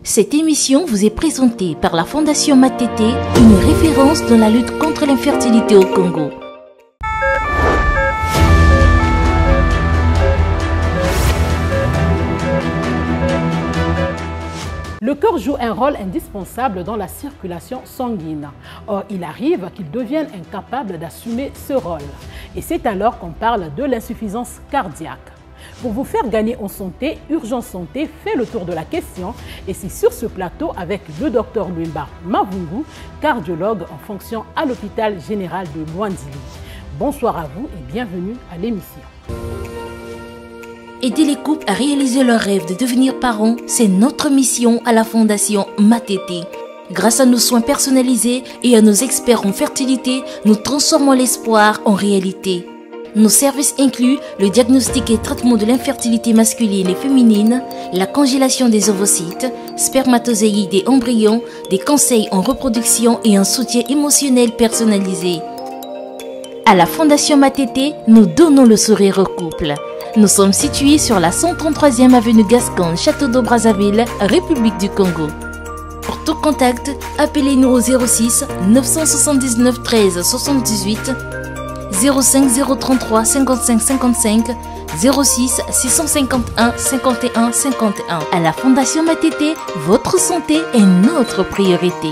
Cette émission vous est présentée par la Fondation Matete, une référence dans la lutte contre l'infertilité au Congo. Le cœur joue un rôle indispensable dans la circulation sanguine. Or, il arrive qu'il devienne incapable d'assumer ce rôle. Et c'est alors qu'on parle de l'insuffisance cardiaque. Pour vous faire gagner en santé, Urgence Santé fait le tour de la question et c'est sur ce plateau avec le Dr Luimba Mavungu, cardiologue en fonction à l'hôpital général de Luandili. Bonsoir à vous et bienvenue à l'émission. Aider les couples à réaliser leur rêve de devenir parents, c'est notre mission à la Fondation Matete. Grâce à nos soins personnalisés et à nos experts en fertilité, nous transformons l'espoir en réalité. Nos services incluent le diagnostic et traitement de l'infertilité masculine et féminine, la congélation des ovocytes, spermatozoïdes et embryons, des conseils en reproduction et un soutien émotionnel personnalisé. À la Fondation Matete, nous donnons le sourire aux couples. Nous sommes situés sur la 133e avenue Gascon, Château d'Eau Brazzaville, République du Congo. Pour tout contact, appelez-nous au 06 979 13 78 05 033 55 55 06 651 51 51. À la Fondation Matete, votre santé est notre priorité.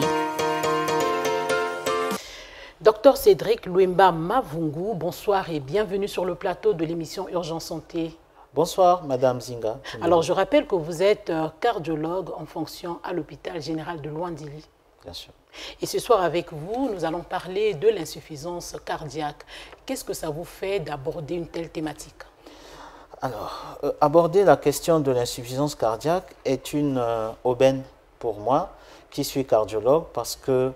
Docteur Cédric Luimba Mavungu, bonsoir et bienvenue sur le plateau de l'émission Urgence Santé. Bonsoir, Madame Zinga. Alors, je rappelle que vous êtes cardiologue en fonction à l'hôpital général de Luandili. Bien sûr. Et ce soir, avec vous, nous allons parler de l'insuffisance cardiaque. Qu'est-ce que ça vous fait d'aborder une telle thématique? Alors, aborder la question de l'insuffisance cardiaque est une aubaine pour moi, qui suis cardiologue, parce que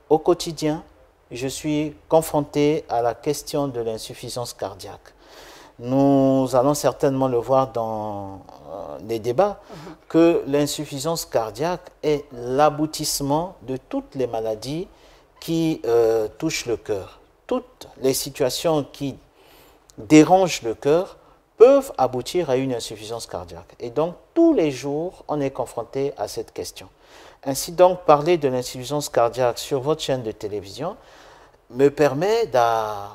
au quotidien, je suis confronté à la question de l'insuffisance cardiaque. Nous allons certainement le voir dans les débats, que l'insuffisance cardiaque est l'aboutissement de toutes les maladies qui touchent le cœur. Toutes les situations qui dérangent le cœur peuvent aboutir à une insuffisance cardiaque. Et donc, tous les jours, on est confronté à cette question. Ainsi donc, parler de l'insuffisance cardiaque sur votre chaîne de télévision me permet d'apporter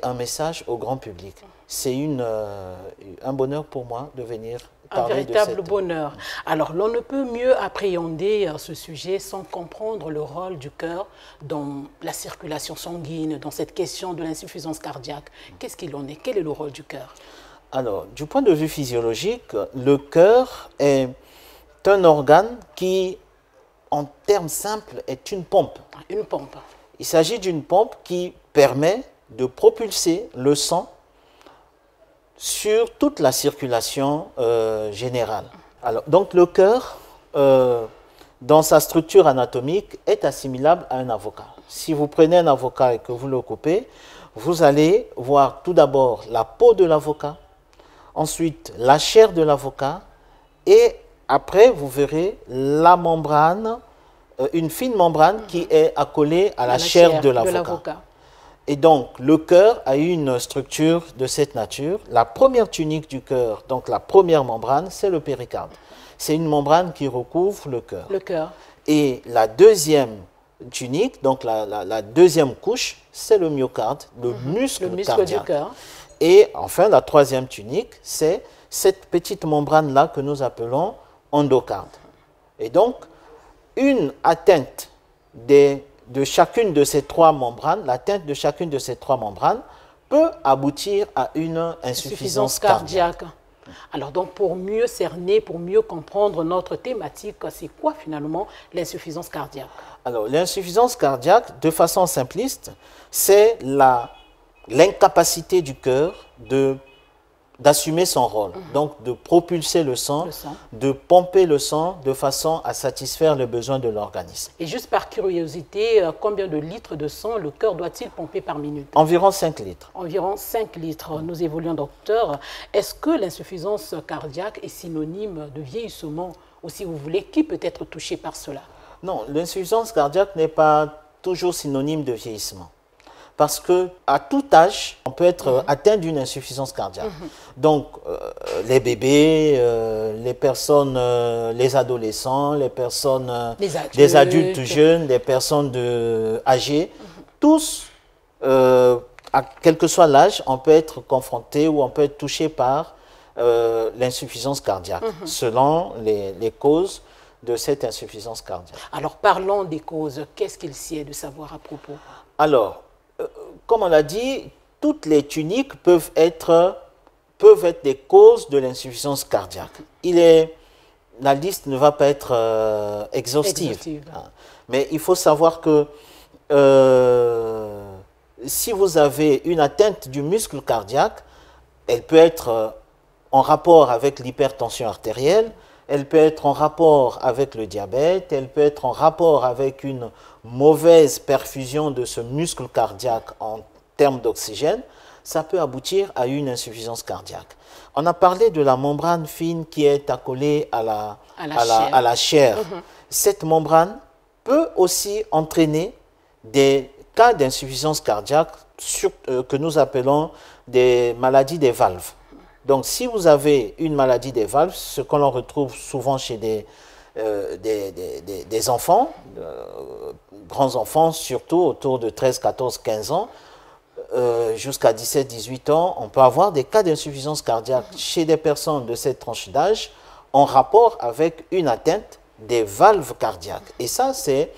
un message au grand public. C'est un bonheur pour moi de venir parler de cette... Un véritable bonheur. Alors, l'on ne peut mieux appréhender ce sujet sans comprendre le rôle du cœur dans la circulation sanguine, dans cette question de l'insuffisance cardiaque. Qu'est-ce qu'il en est? Quel est le rôle du cœur? Alors, du point de vue physiologique, le cœur est un organe qui, en termes simples, est une pompe. Une pompe. Il s'agit d'une pompe qui permet de propulser le sang sur toute la circulation générale. Alors, donc le cœur, dans sa structure anatomique, est assimilable à un avocat. Si vous prenez un avocat et que vous le coupez, vous allez voir tout d'abord la peau de l'avocat, ensuite la chair de l'avocat, et après vous verrez la membrane, une fine membrane qui est accolée à la chair de l'avocat. Et donc, le cœur a une structure de cette nature. La première tunique du cœur, donc la première membrane, c'est le péricarde. C'est une membrane qui recouvre le cœur. Le cœur. Et la deuxième tunique, donc la deuxième couche, c'est le myocarde, le muscle cardiaque. Du cœur. Et enfin, la troisième tunique, c'est cette petite membrane-là que nous appelons endocarde. Et donc, une atteinte de chacune de ces trois membranes, l'atteinte de chacune de ces trois membranes peut aboutir à une insuffisance cardiaque. Alors donc pour mieux cerner, pour mieux comprendre notre thématique, c'est quoi finalement l'insuffisance cardiaque? Alors l'insuffisance cardiaque, de façon simpliste, c'est l'incapacité du cœur d'assumer son rôle, donc de propulser le sang, de pomper le sang de façon à satisfaire les besoins de l'organisme. Et juste par curiosité, combien de litres de sang le cœur doit-il pomper par minute? Environ 5 litres. Environ 5 litres. Nous évoluons, docteur. Est-ce que l'insuffisance cardiaque est synonyme de vieillissement, ou si vous voulez, qui peut être touché par cela? Non, l'insuffisance cardiaque n'est pas toujours synonyme de vieillissement. parce que à tout âge, on peut être atteint d'une insuffisance cardiaque. Donc, les bébés, les personnes, les adolescents, les personnes, les adultes jeunes, les personnes âgées, tous, quel que soit l'âge, on peut être confronté ou on peut être touché par l'insuffisance cardiaque, selon les causes de cette insuffisance cardiaque. Alors, parlons des causes. Qu'est-ce qu'il s'y est de savoir à propos? Alors, comme on l'a dit, toutes les tuniques peuvent être des causes de l'insuffisance cardiaque. La liste ne va pas être exhaustive. Mais il faut savoir que si vous avez une atteinte du muscle cardiaque, elle peut être en rapport avec l'hypertension artérielle, elle peut être en rapport avec le diabète, elle peut être en rapport avec une mauvaise perfusion de ce muscle cardiaque en termes d'oxygène. Ça peut aboutir à une insuffisance cardiaque. On a parlé de la membrane fine qui est accolée à la chair. Cette membrane peut aussi entraîner des cas d'insuffisance cardiaque que nous appelons des maladies des valves. Donc, si vous avez une maladie des valves, ce que l'on retrouve souvent chez des enfants, grands enfants, surtout autour de 13, 14, 15 ans, jusqu'à 17, 18 ans, on peut avoir des cas d'insuffisance cardiaque chez des personnes de cette tranche d'âge en rapport avec une atteinte des valves cardiaques. Et ça, c'est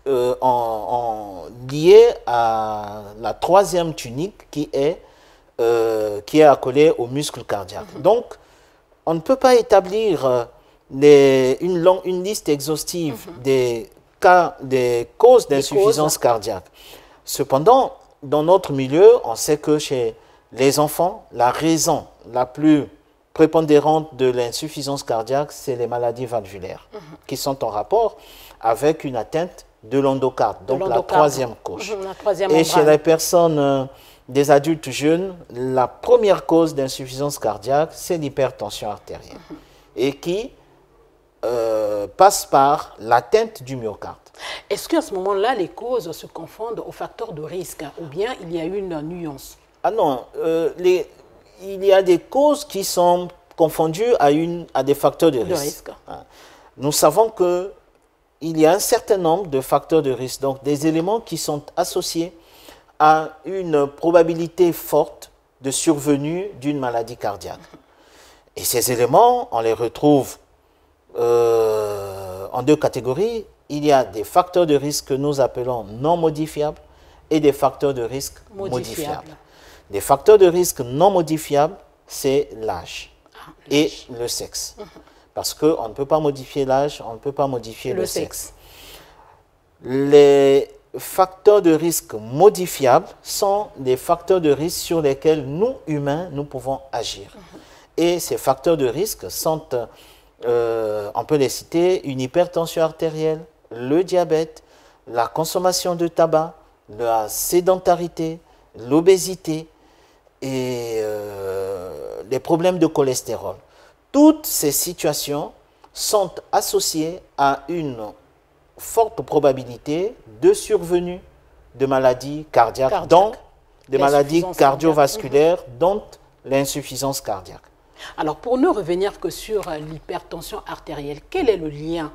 lié à la troisième tunique qui est accolée au muscle cardiaque. Donc, on ne peut pas établir une liste exhaustive des causes d'insuffisance cardiaque. Cependant, dans notre milieu, on sait que chez les enfants, la raison la plus prépondérante de l'insuffisance cardiaque, c'est les maladies valvulaires, qui sont en rapport avec une atteinte de l'endocarde, donc la troisième couche. Et chez les personnes des adultes jeunes, la première cause d'insuffisance cardiaque, c'est l'hypertension artérielle, et qui passe par l'atteinte du myocarde. Est-ce qu'à ce moment-là, les causes se confondent aux facteurs de risque, ou bien il y a une nuance? Ah non, il y a des causes qui sont confondues à des facteurs de risque. Nous savons qu'il y a un certain nombre de facteurs de risque, donc des éléments qui sont associés à une probabilité forte de survenue d'une maladie cardiaque. Et ces éléments, on les retrouve en deux catégories. Il y a des facteurs de risque que nous appelons non modifiables et des facteurs de risque modifiables. Des facteurs de risque non modifiables, c'est l'âge et le sexe. Parce qu'on ne peut pas modifier l'âge, on ne peut pas modifier le sexe. Les facteurs de risque modifiables sont des facteurs de risque sur lesquels nous, humains, nous pouvons agir. Et ces facteurs de risque sont, on peut les citer, une hypertension artérielle, le diabète, la consommation de tabac, la sédentarité, l'obésité et les problèmes de cholestérol. Toutes ces situations sont associées à une forte probabilité de survenue de maladies cardiaques, dont des maladies cardiovasculaires, dont l'insuffisance cardiaque. Alors, pour ne revenir que sur l'hypertension artérielle, quel est le lien?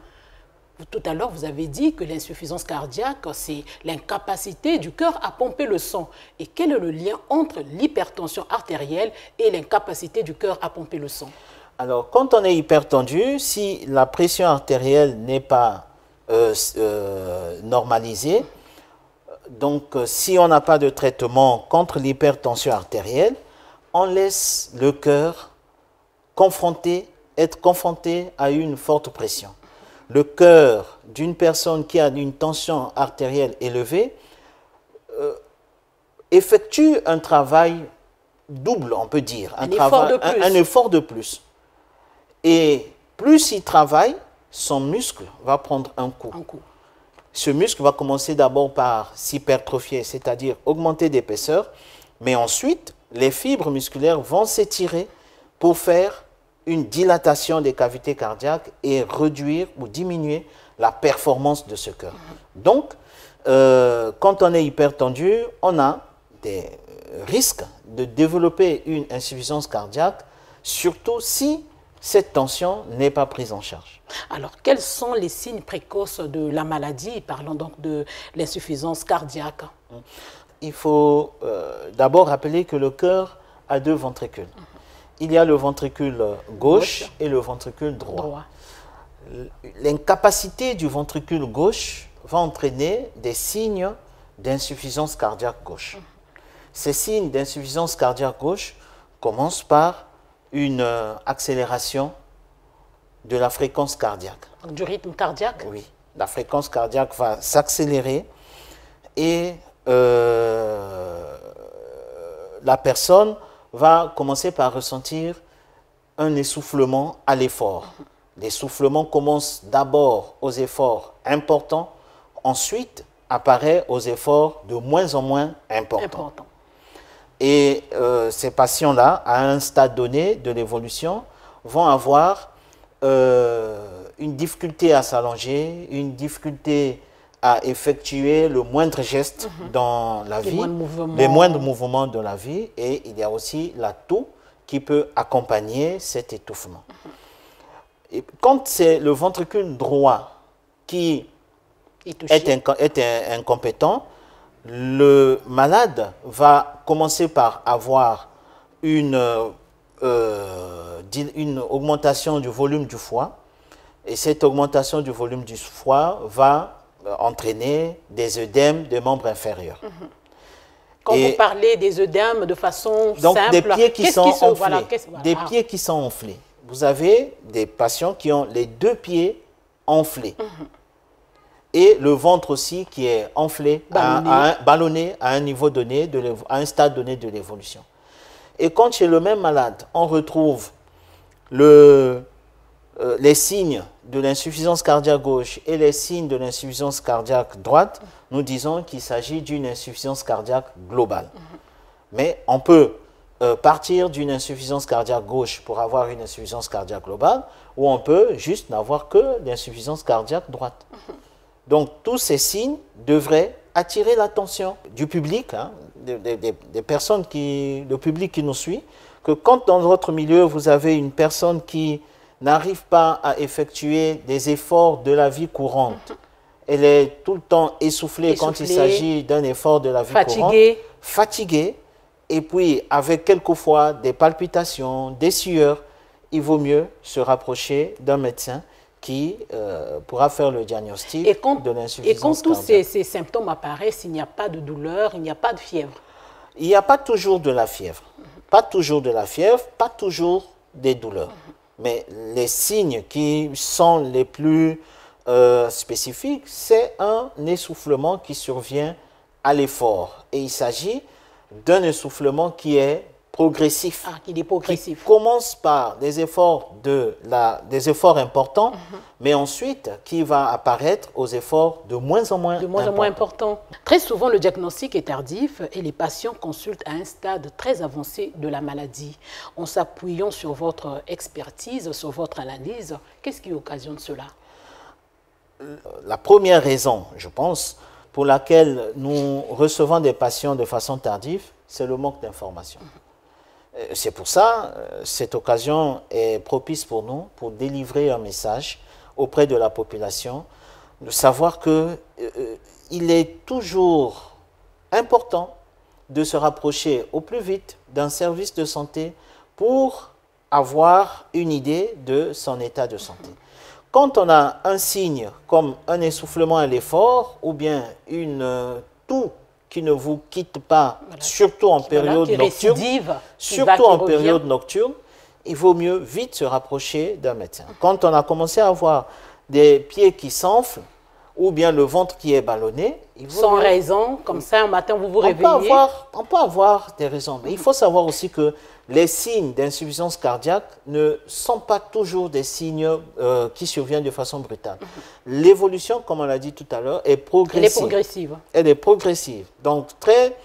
Tout à l'heure, vous avez dit que l'insuffisance cardiaque, c'est l'incapacité du cœur à pomper le sang. Et quel est le lien entre l'hypertension artérielle et l'incapacité du cœur à pomper le sang? Alors, quand on est hypertendu, si la pression artérielle n'est pas normalisée, donc si on n'a pas de traitement contre l'hypertension artérielle, on laisse le cœur être confronté à une forte pression. Le cœur d'une personne qui a une tension artérielle élevée effectue un travail double, on peut dire, un effort de plus. Et plus il travaille, son muscle va prendre un coup. Ce muscle va commencer d'abord par s'hypertrophier, c'est-à-dire augmenter d'épaisseur, mais ensuite, les fibres musculaires vont s'étirer pour faire une dilatation des cavités cardiaques et réduire ou diminuer la performance de ce cœur. Donc, quand on est hypertendu, on a des risques de développer une insuffisance cardiaque, surtout si cette tension n'est pas prise en charge. Alors, quels sont les signes précoces de la maladie? Parlons donc de l'insuffisance cardiaque. Il faut d'abord rappeler que le cœur a deux ventricules. Il y a le ventricule gauche et le ventricule droit. L'incapacité du ventricule gauche va entraîner des signes d'insuffisance cardiaque gauche. Ces signes d'insuffisance cardiaque gauche commencent par une accélération de la fréquence cardiaque. Du rythme cardiaque? Oui, la fréquence cardiaque va s'accélérer et la personne va commencer par ressentir un essoufflement à l'effort. L'essoufflement commence d'abord aux efforts importants, ensuite apparaît aux efforts de moins en moins importants. Et ces patients-là, à un stade donné de l'évolution, vont avoir une difficulté à s'allonger, une difficulté à effectuer le moindre geste dans la vie, les moindres mouvements de la vie, et il y a aussi la toux qui peut accompagner cet étouffement. Et quand c'est le ventricule droit qui est incompétent, le malade va commencer par avoir une augmentation du volume du foie, et cette augmentation du volume du foie va entraîner des œdèmes des membres inférieurs. Quand vous parlez des œdèmes de façon donc simple, des pieds qui sont enflés, voilà. Des pieds qui sont enflés. Vous avez des patients qui ont les deux pieds enflés. Et le ventre aussi qui est enflé, ballonné à un niveau donné, à un stade donné de l'évolution. Et quand chez le même malade, on retrouve les signes de l'insuffisance cardiaque gauche et les signes de l'insuffisance cardiaque droite, nous disons qu'il s'agit d'une insuffisance cardiaque globale. Mais on peut partir d'une insuffisance cardiaque gauche pour avoir une insuffisance cardiaque globale, ou on peut juste n'avoir que l'insuffisance cardiaque droite. Donc tous ces signes devraient attirer l'attention du public, hein, des personnes le public qui nous suit, que quand dans votre milieu vous avez une personne qui n'arrive pas à effectuer des efforts de la vie courante, elle est tout le temps essoufflée quand il s'agit d'un effort de la vie courante, fatiguée, et puis avec quelquefois des palpitations, des sueurs, il vaut mieux se rapprocher d'un médecin qui pourra faire le diagnostic de l'insuffisance cardiaque. Et quand tous ces symptômes apparaissent, il n'y a pas de douleur, il n'y a pas de fièvre? Il n'y a pas toujours de la fièvre. Pas toujours de la fièvre, pas toujours des douleurs. Mais les signes qui sont les plus spécifiques, c'est un essoufflement qui survient à l'effort. Et il s'agit d'un essoufflement qui est progressif. Ah, qui est progressif. Qui commence par des efforts importants, mais ensuite qui va apparaître aux efforts de moins en moins importants. Très souvent, le diagnostic est tardif et les patients consultent à un stade très avancé de la maladie. En s'appuyant sur votre expertise, sur votre analyse, qu'est-ce qui occasionne cela? La première raison, je pense, pour laquelle nous recevons des patients de façon tardive, c'est le manque d'information. C'est pour ça, cette occasion est propice pour nous, pour délivrer un message auprès de la population, de savoir qu'il est toujours important de se rapprocher au plus vite d'un service de santé pour avoir une idée de son état de santé. Quand on a un signe comme un essoufflement à l'effort ou bien une toux qui ne vous quitte pas, surtout en période nocturne, il vaut mieux vite se rapprocher d'un médecin. Quand on a commencé à avoir des pieds qui s'enflent ou bien le ventre qui est ballonné, sans raison, comme ça, un matin vous vous réveillez. On peut avoir des raisons, mais il faut savoir aussi que les signes d'insuffisance cardiaque ne sont pas toujours des signes qui surviennent de façon brutale. L'évolution, comme on l'a dit tout à l'heure, est progressive. Elle est progressive. Elle est progressive. Donc, très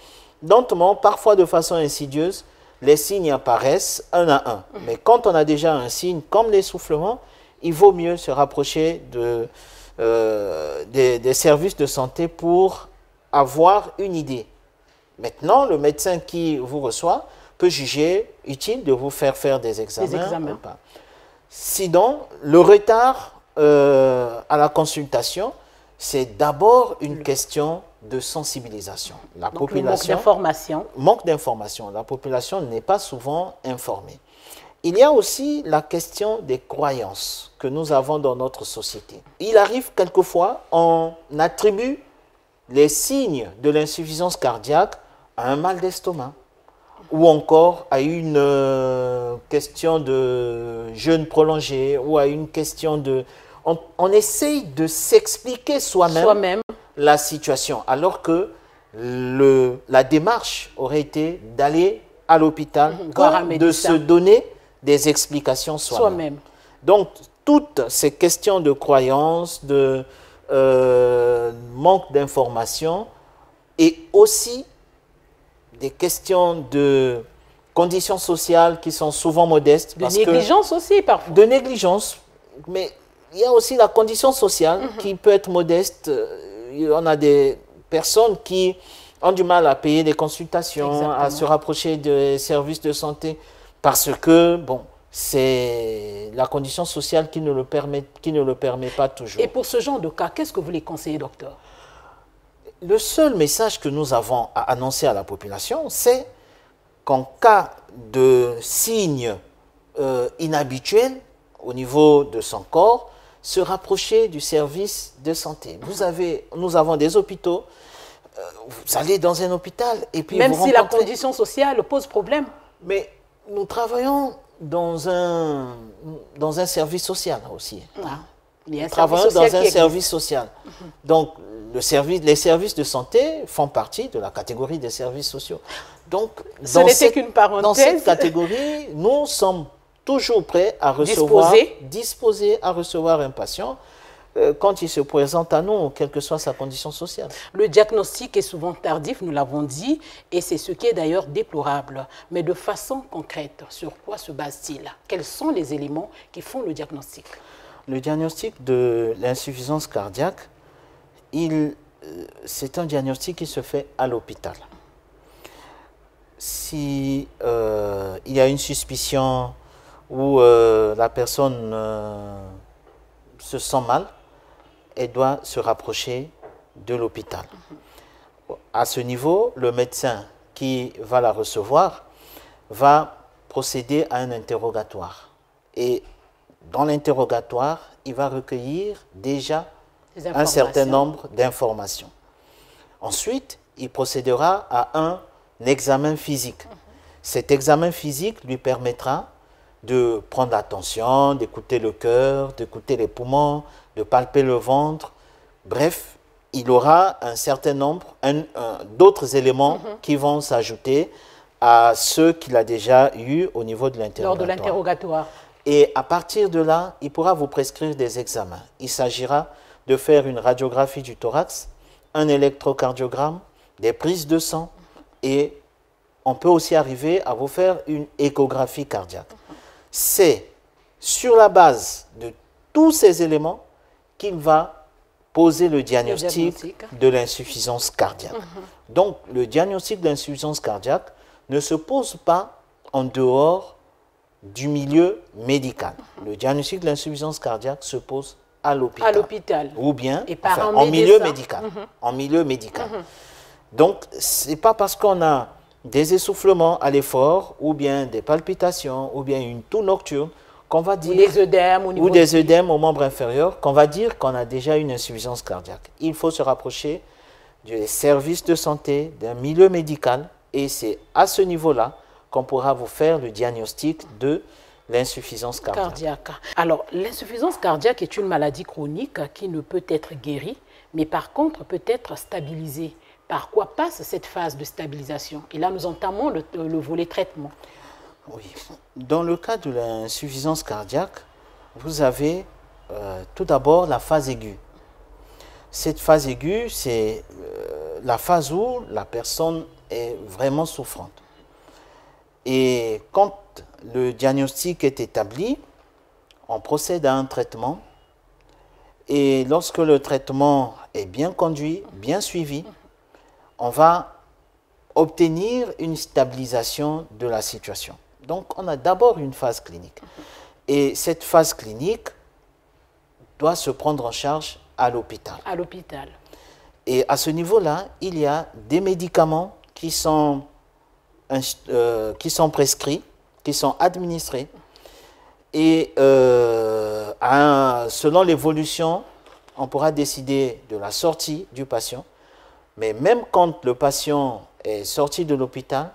lentement, parfois de façon insidieuse, les signes apparaissent un à un. Mais quand on a déjà un signe comme l'essoufflement, il vaut mieux se rapprocher des services de santé pour avoir une idée. Maintenant, le médecin qui vous reçoit peut juger utile de vous faire des examens ou pas. Sinon, le retard à la consultation, c'est d'abord une question de sensibilisation. La population, manque d'information. La population n'est pas souvent informée. Il y a aussi la question des croyances que nous avons dans notre société. Il arrive quelquefois, on attribue les signes de l'insuffisance cardiaque à un mal d'estomac ou encore à une question de jeûne prolongé ou à une question de... On essaye de s'expliquer soi-même la situation, alors que la démarche aurait été d'aller à l'hôpital, de se donner des explications soi-même. Donc, toutes ces questions de croyances, de manque d'information et aussi des questions de conditions sociales qui sont souvent modestes. De négligence aussi, parfois. De négligence, mais il y a aussi la condition sociale qui peut être modeste. On a des personnes qui ont du mal à payer des consultations, à se rapprocher des services de santé parce que, bon, c'est la condition sociale qui ne le permet pas toujours. Et pour ce genre de cas, qu'est-ce que vous les conseillez, docteur? Le seul message que nous avons à annoncer à la population, c'est qu'en cas de signes inhabituels au niveau de son corps, se rapprocher du service de santé. Nous avons des hôpitaux, vous allez dans un hôpital et puis même si la condition sociale pose problème. Mais nous travaillons dans un service social aussi. Nous travaillons dans un service social. Donc, les services de santé font partie de la catégorie des services sociaux. Donc, ce n'était qu'une parenthèse. Dans cette catégorie, nous sommes toujours prêts à disposés à recevoir un patient quand il se présente à nous, quelle que soit sa condition sociale. Le diagnostic est souvent tardif, nous l'avons dit, et c'est ce qui est d'ailleurs déplorable. Mais de façon concrète, sur quoi se base-t-il? Quels sont les éléments qui font le diagnostic? Le diagnostic de l'insuffisance cardiaque, c'est un diagnostic qui se fait à l'hôpital. Si il y a une suspicion où la personne se sent mal, elle doit se rapprocher de l'hôpital. À ce niveau, le médecin qui va la recevoir va procéder à un interrogatoire. Et dans l'interrogatoire, il va recueillir déjà un certain nombre d'informations. Ensuite, il procédera à un examen physique. Cet examen physique lui permettra de prendre la tension, d'écouter le cœur, d'écouter les poumons, de palper le ventre. Bref, il aura un certain nombre d'autres éléments qui vont s'ajouter à ceux qu'il a déjà eus au niveau de l'interrogatoire. Lors de l'interrogatoire. Et à partir de là, il pourra vous prescrire des examens. Il s'agira de faire une radiographie du thorax, un électrocardiogramme, des prises de sang et on peut aussi arriver à vous faire une échographie cardiaque. C'est sur la base de tous ces éléments qu'il va poser le diagnostic de l'insuffisance cardiaque. Donc, le diagnostic de l'insuffisance cardiaque ne se pose pas en dehors du milieu médical. Le diagnostic de l'insuffisance cardiaque se pose à l'hôpital. À l'hôpital. Ou bien et par en milieu médical. En milieu médical. Donc, ce n'est pas parce qu'on a des essoufflements à l'effort, ou bien des palpitations, ou bien une toux nocturne, qu'on va dire... Ou des œdèmes au membre inférieur, qu'on va dire qu'on a déjà une insuffisance cardiaque. Il faut se rapprocher des services de santé, d'un milieu médical, et c'est à ce niveau-là qu'on pourra vous faire le diagnostic de l'insuffisance cardiaque. Alors, l'insuffisance cardiaque est une maladie chronique qui ne peut être guérie, mais par contre peut être stabilisée. Par quoi passe cette phase de stabilisation? Et là, nous entamons le volet traitement. Oui. Dans le cas de l'insuffisance cardiaque, vous avez tout d'abord la phase aiguë. Cette phase aiguë, c'est la phase où la personne est vraiment souffrante. Et quand le diagnostic est établi, on procède à un traitement. Et lorsque le traitement est bien conduit, bien suivi, on va obtenir une stabilisation de la situation. Donc, on a d'abord une phase clinique. Et cette phase clinique doit se prendre en charge à l'hôpital. À l'hôpital. Et à ce niveau-là, il y a des médicaments qui sont prescrits, qui sont administrés. Et selon l'évolution, on pourra décider de la sortie du patient. Mais même quand le patient est sorti de l'hôpital,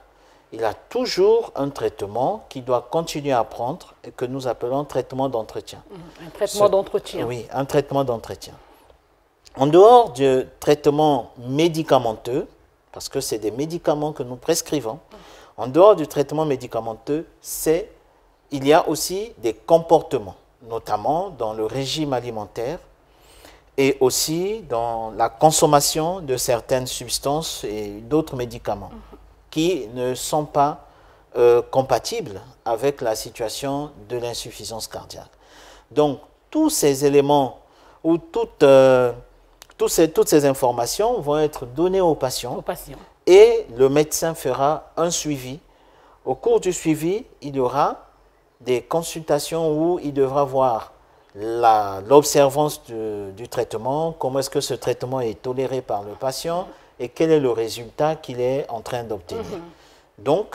il a toujours un traitement qu'il doit continuer à prendre et que nous appelons traitement d'entretien. Un traitement d'entretien. Oui, un traitement d'entretien. En dehors du traitement médicamenteux, parce que c'est des médicaments que nous prescrivons, en dehors du traitement médicamenteux, il y a aussi des comportements, notamment dans le régime alimentaire et aussi dans la consommation de certaines substances et d'autres médicaments qui ne sont pas compatibles avec la situation de l'insuffisance cardiaque. Donc, tous ces éléments ou toutes ces informations vont être données aux patients et le médecin fera un suivi. Au cours du suivi, il y aura des consultations où il devra voir l'observance du traitement, comment est-ce que ce traitement est toléré par le patient et quel est le résultat qu'il est en train d'obtenir. Donc,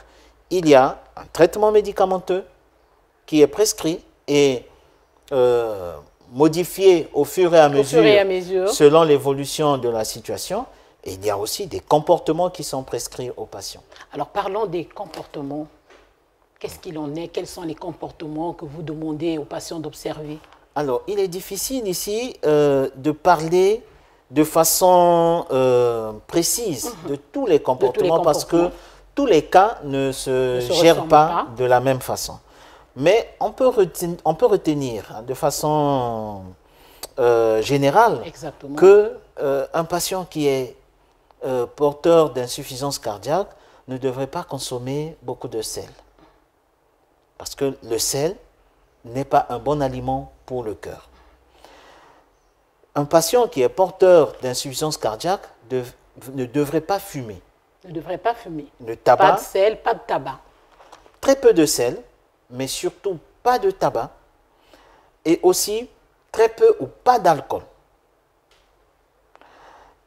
il y a un traitement médicamenteux qui est prescrit et modifié au fur et à mesure selon l'évolution de la situation. Et il y a aussi des comportements qui sont prescrits aux patients. Alors, parlons des comportements. Qu'est-ce qu'il en est? Quels sont les comportements que vous demandez aux patients d'observer? Alors, il est difficile ici de parler de façon précise de tous les comportements parce que tous les cas ne se gèrent pas de la même façon. Mais on peut retenir de façon générale qu'un patient qui est porteur d'insuffisance cardiaque ne devrait pas consommer beaucoup de sel. Parce que le sel n'est pas un bon aliment pour le cœur. Un patient qui est porteur d'insuffisance cardiaque ne devrait pas fumer. Ne devrait pas fumer. Le tabac. Pas de sel, pas de tabac. Très peu de sel, mais surtout pas de tabac. Et aussi très peu ou pas d'alcool.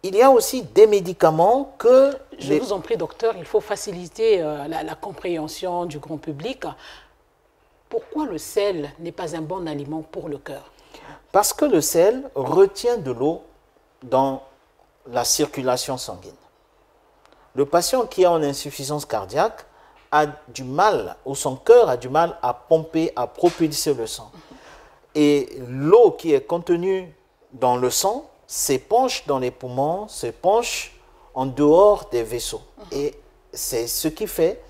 Il y a aussi des médicaments que... Je vous en prie, docteur, il faut faciliter la compréhension du grand public. Pourquoi le sel n'est pas un bon aliment pour le cœur? Parce que le sel retient de l'eau dans la circulation sanguine. Le patient qui est en insuffisance cardiaque a du mal, ou son cœur a du mal à pomper, à propulser le sang. Et l'eau qui est contenue dans le sang s'épanche dans les poumons, s'épanche en dehors des vaisseaux. Et c'est ce qui fait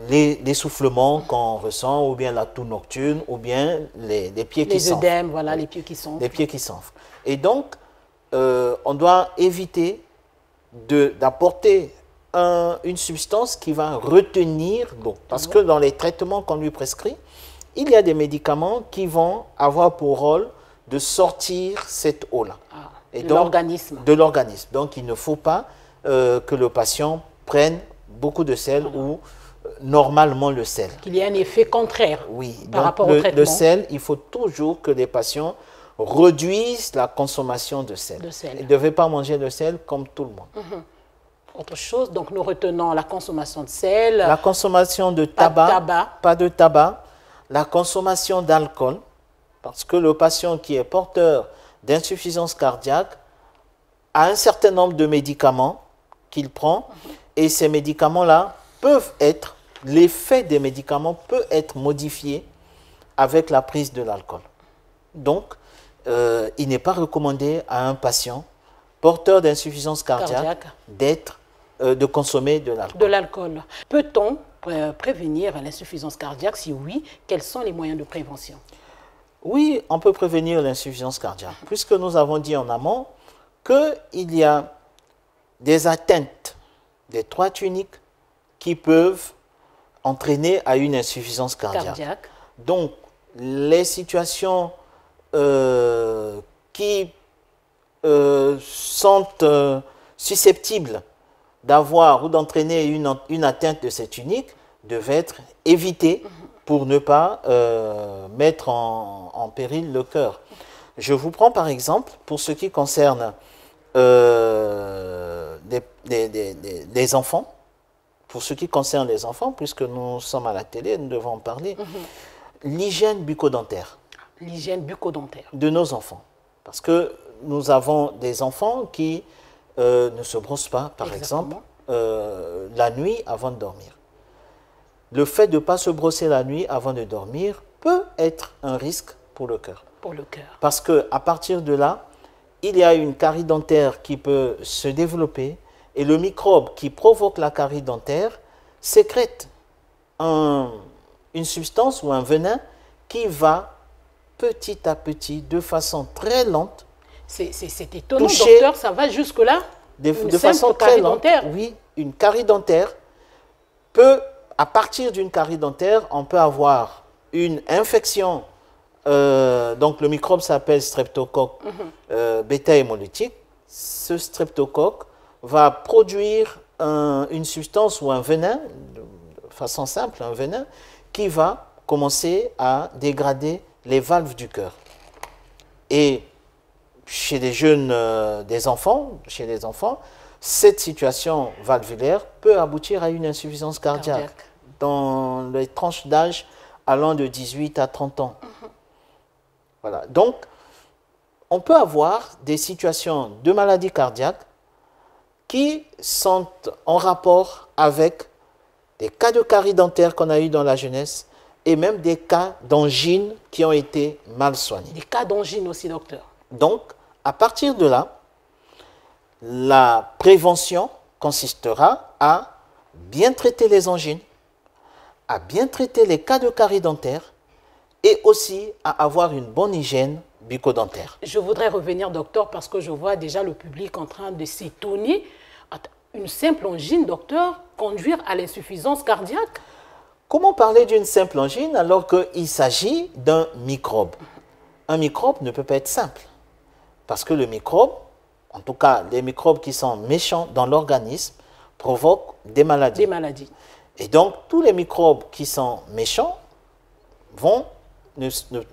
l'essoufflement qu'on ressent, ou bien la toux nocturne, ou bien les pieds qui s'enflent. Les œdèmes, voilà, les pieds qui s'enflent. Les pieds qui s'enflent. Et donc, on doit éviter d'apporter une substance qui va retenir l'eau. Parce que dans les traitements qu'on lui prescrit, il y a des médicaments qui vont avoir pour rôle de sortir cette eau-là. De l'organisme. De l'organisme. Donc, il ne faut pas que le patient prenne beaucoup de sel ou normalement le sel. Qu'il y ait un effet contraire par rapport au traitement. Le sel, il faut toujours que les patients réduisent la consommation de sel. Ils ne devaient pas manger le sel comme tout le monde. Autre chose, donc nous retenons la consommation de sel. La consommation de tabac, pas de tabac. La consommation d'alcool, parce que le patient qui est porteur d'insuffisance cardiaque a un certain nombre de médicaments qu'il prend et ces médicaments-là peuvent être, l'effet des médicaments peut être modifié avec la prise de l'alcool. Donc, il n'est pas recommandé à un patient porteur d'insuffisance cardiaque de consommer de l'alcool. De l'alcool. Peut-on prévenir l'insuffisance cardiaque? Si oui, quels sont les moyens de prévention? Oui, on peut prévenir l'insuffisance cardiaque, puisque nous avons dit en amont qu'il y a des atteintes des trois tuniques qui peuvent entraîner à une insuffisance cardiaque. Donc, les situations qui sont susceptibles d'avoir ou d'entraîner une atteinte de cette unique devait être évitée pour ne pas mettre en péril le cœur. Je vous prends par exemple, pour ce qui concerne les enfants, puisque nous sommes à la télé, nous devons en parler, l'hygiène bucco-dentaire. L'hygiène bucco-dentaire. De nos enfants. Parce que nous avons des enfants qui ne se brossent pas, par exemple, la nuit avant de dormir. Le fait de ne pas se brosser la nuit avant de dormir peut être un risque pour le cœur. Pour le cœur. Parce qu'à partir de là, il y a une carie dentaire qui peut se développer et le microbe qui provoque la carie dentaire sécrète une substance ou un venin qui va petit à petit, de façon très lente, c'est étonnant, docteur, ça va jusque-là? De façon très lente, oui, une carie dentaire peut, à partir d'une carie dentaire, on peut avoir une infection. Donc le microbe s'appelle streptocoque bêta-hémolytique. Ce streptocoque va produire une substance ou un venin, de façon simple, un venin, qui va commencer à dégrader les valves du cœur. Et chez les jeunes, chez les enfants, cette situation valvulaire peut aboutir à une insuffisance cardiaque. Dans les tranches d'âge allant de 18 à 30 ans. Voilà. Donc, on peut avoir des situations de maladie cardiaque qui sont en rapport avec des cas de carie dentaire qu'on a eu dans la jeunesse et même des cas d'angine qui ont été mal soignés. Des cas d'angine aussi, docteur. Donc, à partir de là, la prévention consistera à bien traiter les angines, à bien traiter les cas de carie dentaire et aussi à avoir une bonne hygiène bucco-dentaire. Je voudrais revenir, docteur, parce que je vois déjà le public en train de s'étonner. Une simple angine, docteur, conduire à l'insuffisance cardiaque? Comment parler d'une simple angine alors qu'il s'agit d'un microbe? Un microbe ne peut pas être simple. Parce que le microbe, en tout cas les microbes qui sont méchants dans l'organisme, provoquent des maladies. Des maladies. Et donc tous les microbes qui sont méchants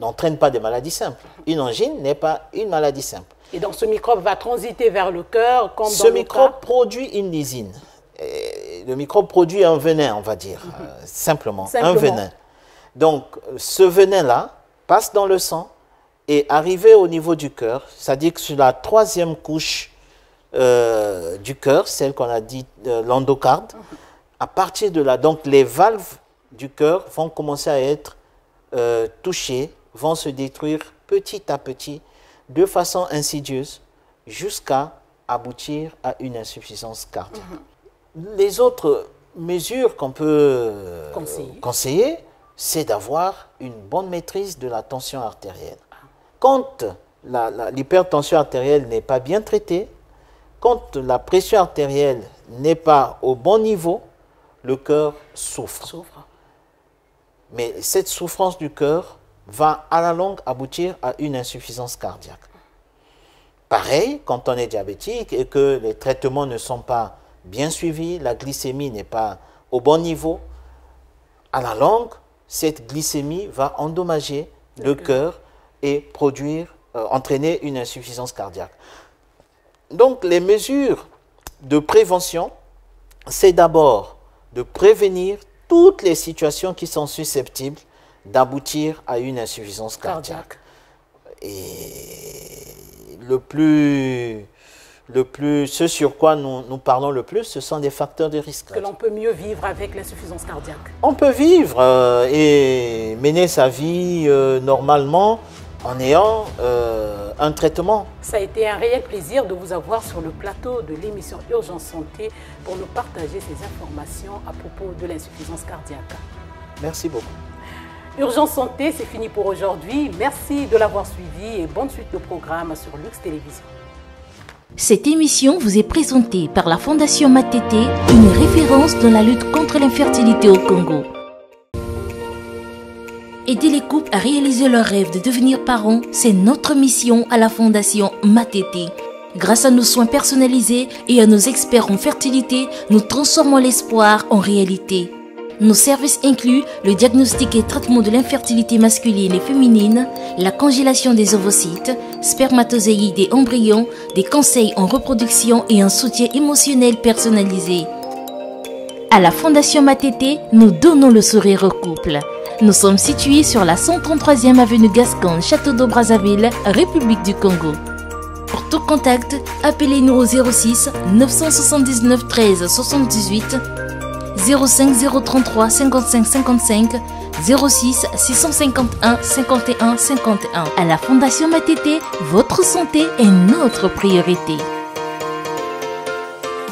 n'entraînent pas des maladies simples. Une angine n'est pas une maladie simple. Et donc ce microbe va transiter vers le cœur comme ce microbe produit une lysine. Le microbe produit un venin, on va dire, simplement, un venin. Donc ce venin-là passe dans le sang et arrivé au niveau du cœur, c'est-à-dire que sur la troisième couche du cœur, celle qu'on a dit l'endocarde, à partir de là, donc les valves du cœur vont commencer à être touchées, vont se détruire petit à petit, de façon insidieuse, jusqu'à aboutir à une insuffisance cardiaque. Les autres mesures qu'on peut conseiller, c'est d'avoir une bonne maîtrise de la tension artérielle. Quand l'hypertension artérielle n'est pas bien traitée, quand la pression artérielle n'est pas au bon niveau, le cœur souffre. Mais cette souffrance du cœur va à la longue aboutir à une insuffisance cardiaque. Pareil, quand on est diabétique et que les traitements ne sont pas bien suivis, la glycémie n'est pas au bon niveau, à la longue, cette glycémie va endommager le cœur et entraîner une insuffisance cardiaque. Donc, les mesures de prévention, c'est d'abord de prévenir toutes les situations qui sont susceptibles d'aboutir à une insuffisance cardiaque. Et ce sur quoi nous parlons le plus, ce sont des facteurs de risque. Que l'on peut mieux vivre avec l'insuffisance cardiaque. On peut vivre et mener sa vie normalement en ayant un traitement. Ça a été un réel plaisir de vous avoir sur le plateau de l'émission Urgence Santé pour nous partager ces informations à propos de l'insuffisance cardiaque. Merci beaucoup. Urgence Santé, c'est fini pour aujourd'hui. Merci de l'avoir suivi et bonne suite de programme sur Lux Télévision. Cette émission vous est présentée par la Fondation Matete, une référence dans la lutte contre l'infertilité au Congo. Aider les couples à réaliser leur rêve de devenir parents, c'est notre mission à la Fondation Matete. Grâce à nos soins personnalisés et à nos experts en fertilité, nous transformons l'espoir en réalité. Nos services incluent le diagnostic et traitement de l'infertilité masculine et féminine, la congélation des ovocytes, spermatozoïdes et embryons, des conseils en reproduction et un soutien émotionnel personnalisé. À la Fondation Matete, nous donnons le sourire au couple. Nous sommes situés sur la 133e avenue Gascon, Château d'Eau, Brazzaville, République du Congo. Pour tout contact, appelez-nous au 06 979 13 78 05 033 55 55 06 651 51 51. À la Fondation Matete, votre santé est notre priorité.